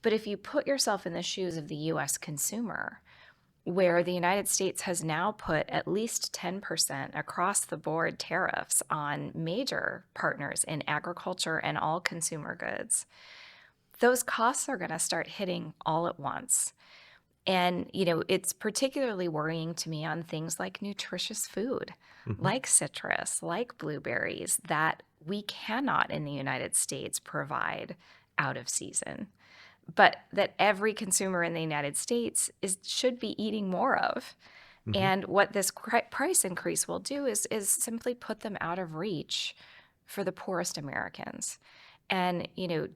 But if you put yourself in the shoes of the US consumer, where the United States has now put at least 10% across the board tariffs on major partners in agriculture and all consumer goods, those costs are going to start hitting all at once. And, it's particularly worrying to me on things like nutritious food, Hmm. like citrus, like blueberries, that we cannot in the United States provide out of season, but that every consumer in the United States should be eating more of. Hmm. And what this price increase will do is simply put them out of reach for the poorest Americans. And,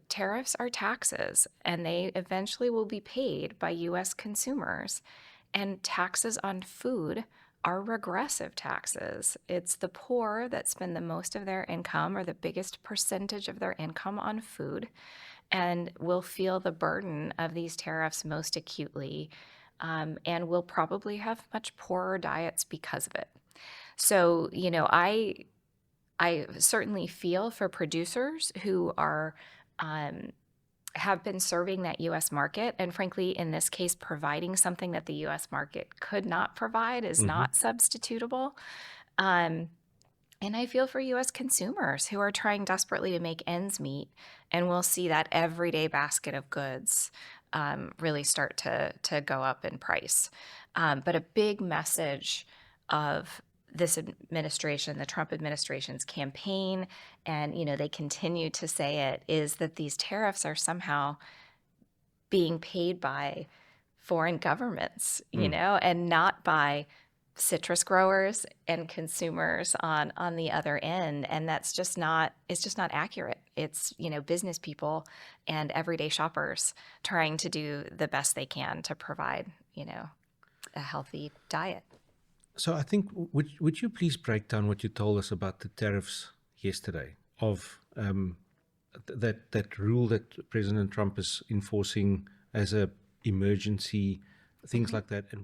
tariffs are taxes, and they eventually will be paid by US consumers. And taxes on food are regressive taxes. It's the poor that spend the most of their income or the biggest percentage of their income on food and will feel the burden of these tariffs most acutely, and will probably have much poorer diets because of it. So, I certainly feel for producers who are have been serving that U.S. market, and frankly, in this case, providing something that the U.S. market could not provide is Hmm. not substitutable. Um, and I feel for US consumers who are trying desperately to make ends meet, and we'll see that everyday basket of goods really start to go up in price. But a big message of this administration, the Trump administration's campaign, and they continue to say it, is that these tariffs are somehow being paid by foreign governments, Mm. and not by citrus growers and consumers on the other end. And it's just not accurate. It's, business people and everyday shoppers trying to do the best they can to provide, a healthy diet. So I think, would you please break down what you told us about the tariffs yesterday of that rule that President Trump is enforcing as a emergency, things Mhm. like that, and